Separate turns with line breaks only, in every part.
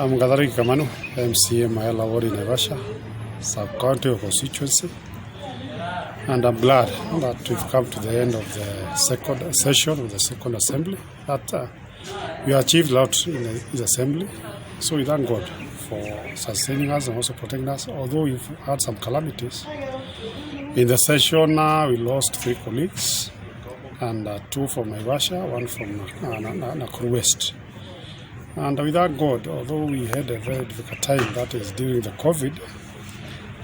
I'm Gathariki Kamanu, MCA Maela Ward in Naivasha, sub-county constituency. And I'm glad that we've come to the end of the second session of the second assembly, that we achieved a lot in the assembly. So we thank God for sustaining us and also protecting us, although we've had some calamities. In the session, we lost 3 colleagues, and 2 from Naivasha, 1 from Nakuru West. And we thank God, although we had a very difficult time, that is during the COVID,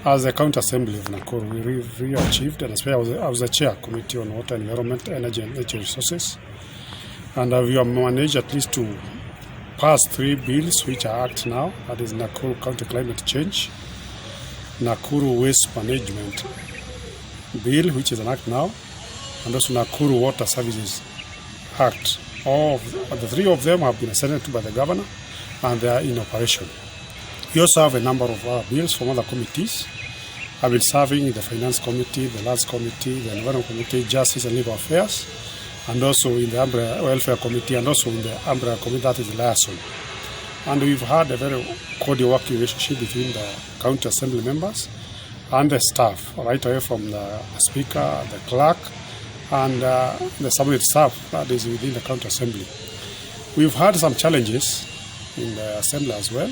as the County Assembly of Nakuru, we really achieved, and especially I was the chair committee on water, environment, energy and natural resources. And we have managed at least to pass 3 bills which are act now, that is Nakuru County Climate Change, Nakuru Waste Management Bill, which is an act now, and also Nakuru Water Services Act. All of the 3 of them have been assented to by the governor, and they are in operation. We also have a number of bills from other committees. I've been serving in the Finance Committee, the Lands Committee, the Environment Committee, Justice and Legal Affairs, and also in the Umbrella Welfare Committee, and also in the Umbrella Committee, that is the liaison. And we've had a very cordial working relationship between the County Assembly members and the staff, right away from the Speaker, the Clerk, and the subordinate staff that is within the County Assembly. We've had some challenges in the Assembly as well,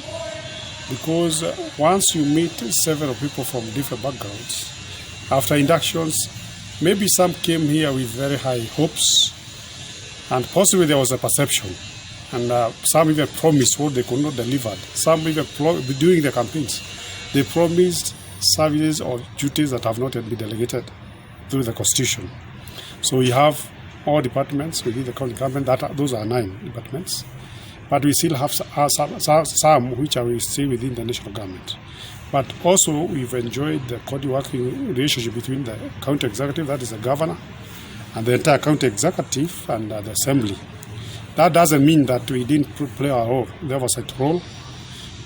because once you meet several people from different backgrounds, after inductions, maybe some came here with very high hopes, and possibly there was a perception, and some even promised what they could not deliver. Some even during the campaigns, they promised services or duties that have not yet been delegated through the Constitution. So we have all departments within the county government, those are 9 departments, but we still have some which are still within the national government. But also we've enjoyed the cordial working relationship between the county executive, that is the governor, and the entire county executive and the assembly. That doesn't mean that we didn't play our role, the oversight role.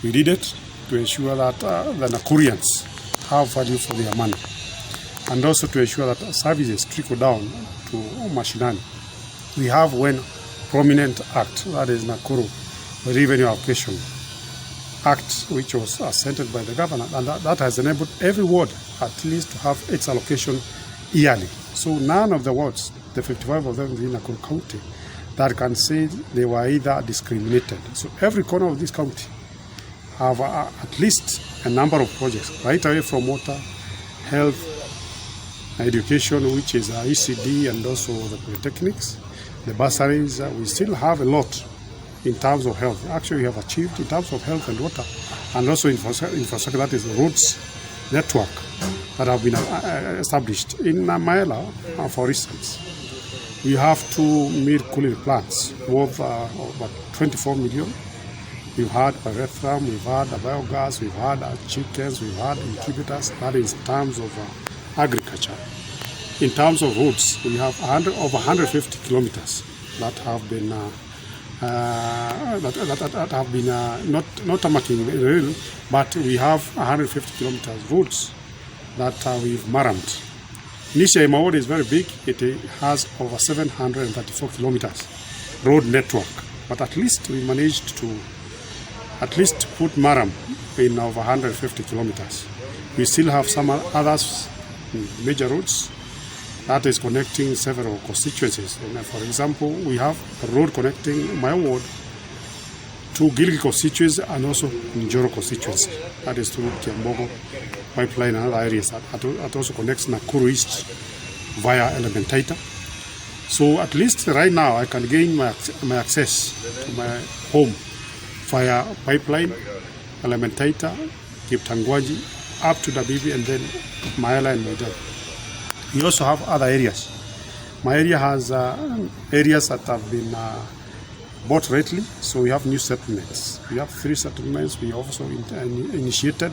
We did it to ensure that the Nakurians have value for their money, and also to ensure that services trickle down to mashinani. We have one prominent act, that is Nakuru Revenue Allocation Act, which was assented by the governor, and that has enabled every ward at least to have its allocation yearly. So none of the wards, the 55 of them in Nakuru County, that can say they were either discriminated. So every corner of this county have at least a number of projects, right away from water, health, education, which is ECD, and also the polytechnics, the bursaries. We still have a lot in terms of health. Actually, we have achieved in terms of health and water, and also infrastructure, that is the roads network that have been established. In Maela, for instance, we have 2 milk cooling plants worth about 24 million. We've had pyrethrum, we've had biogas, we've had chickens, we've had incubators. That is in terms of agriculture. In terms of roads, we have over 150 kilometers that have been not tarmacking, but we have 150 kilometers roads that we've marramed. Initially, my ward is very big. It has over 734 kilometers road network, but at least we managed to put marram in over 150 kilometers. We still have some others major roads that is connecting several constituencies. And for example, we have a road connecting my ward to Gilgil constituency and also Njoro constituency. That is through Kiambogo pipeline and other areas. That also connects Nakuru East via Elementaita. So at least right now I can gain my access to my home via pipeline, Elementaita, Kiptangwaji, up to Dabibi, and then Maela and Moja. We also have other areas. My area has areas that have been bought lately, so we have new settlements. We have 3 settlements. We also initiated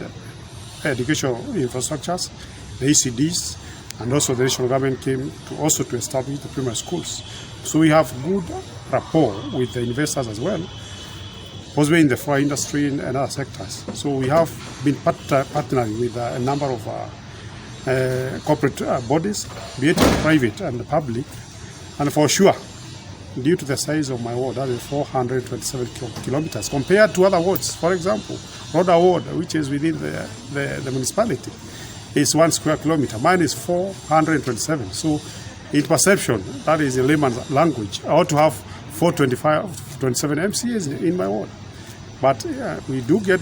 educational infrastructures, the ECDs, and also the national government came to establish the primary schools. So we have good rapport with the investors as well, possibly in the foreign industry and other sectors. So we have been partnering with a number of corporate bodies, be it private and public, and for sure due to the size of my ward, that is 427 kilometers, compared to other wards. For example, Roda ward, which is within the municipality, is 1 square kilometer. Mine is 427. So in perception, that is in layman's language, I ought to have 427 MCAs in my ward. But we do get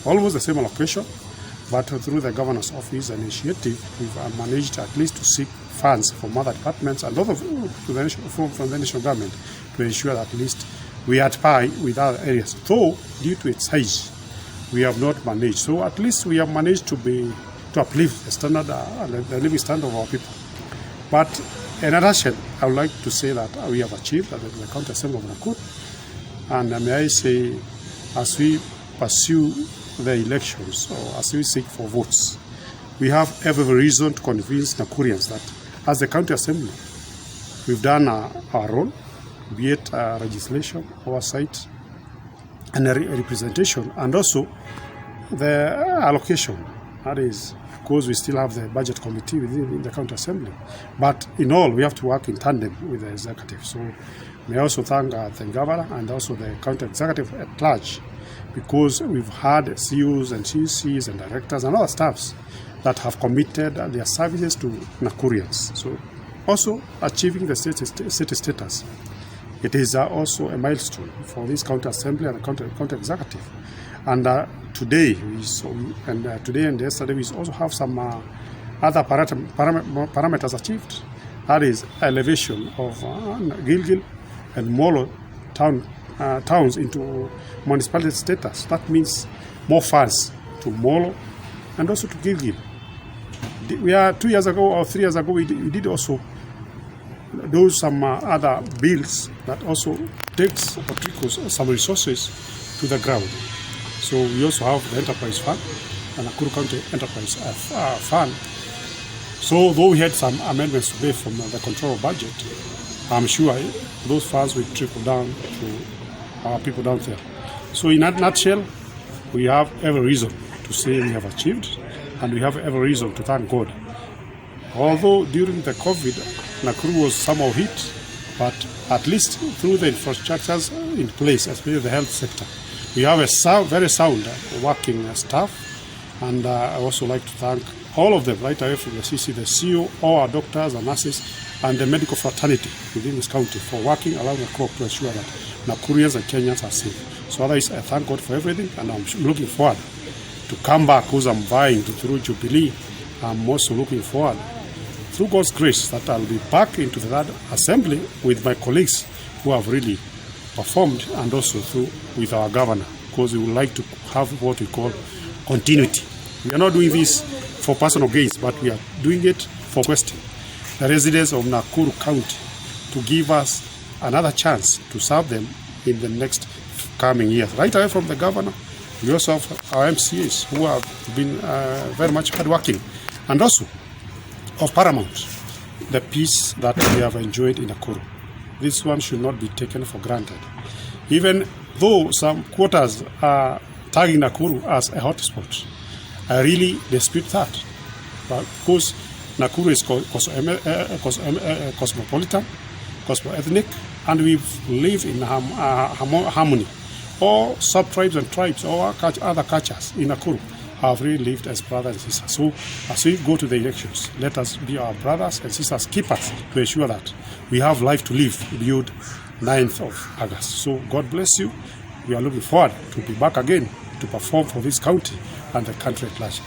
almost the same allocation, but through the governor's office initiative, we've managed at least to seek funds from other departments and also from the national government to ensure that at least we are at par with other areas. Though, due to its size, we have not managed. So at least we have managed to uplift the standard, the living standard of our people. But in a nutshell, I would like to say that we have achieved at the County Assembly of Nakuru. And may I say, as we pursue the elections or as we seek for votes, we have every reason to convince Nakurians that as the County Assembly, we've done our role, be it legislation, oversight, and representation, and also the allocation. That is, of course, we still have the budget committee within the County Assembly. But in all, we have to work in tandem with the executive. So may I also thank the governor and also the county executive at large, because we've had CEOs and CCs and directors and other staffs that have committed their services to Nakurians. So also achieving the city status. It is also a milestone for this county assembly and the county executive. And today and yesterday we also have some other parameters achieved. That is elevation of Gilgil and Molo towns into municipality status. That means more funds to Molo and also to Gilgil. We are 2 years ago or 3 years ago, we did also do some other bills that also takes or trickles some resources to the ground. So we also have the enterprise fund, the Nakuru County Enterprise Fund. So though we had some amendments today from the control budget, I'm sure those funds will trickle down to our people down there. So in a nutshell, we have every reason to say we have achieved, and we have every reason to thank God. Although during the COVID, Nakuru was somehow hit, but at least through the infrastructures in place, especially the health sector, we have a very sound working staff. And I also like to thank all of them, right away from the CC, the CEO, all our doctors and nurses, and the medical fraternity within this county for working along the clock to ensure that Nakurians and Kenyans are safe. So otherwise, I thank God for everything, and I'm looking forward to come back, because I'm vying through Jubilee. I'm also looking forward, through God's grace, that I'll be back into the third assembly with my colleagues who have really performed, and also with our governor, because we would like to have what we call continuity. We are not doing this for personal gains, but we are doing it for requesting the residents of Nakuru County to give us another chance to serve them in the next coming years. Right away from the governor, we also have our MCAs who have been very much hardworking, and also of paramount, the peace that we have enjoyed in Nakuru. This one should not be taken for granted. Even though some quarters are tagging Nakuru as a hotspot, I really dispute that. But because Nakuru is cosmopolitan, cosmo-ethnic, and we live in harmony. All sub-tribes and tribes, all other cultures in Nakuru have really lived as brothers and sisters. So as we go to the elections, let us be our brothers and sisters keepers to ensure that we have life to live beyond 9th of August. So God bless you. We are looking forward to be back again to perform for this county and the country at large.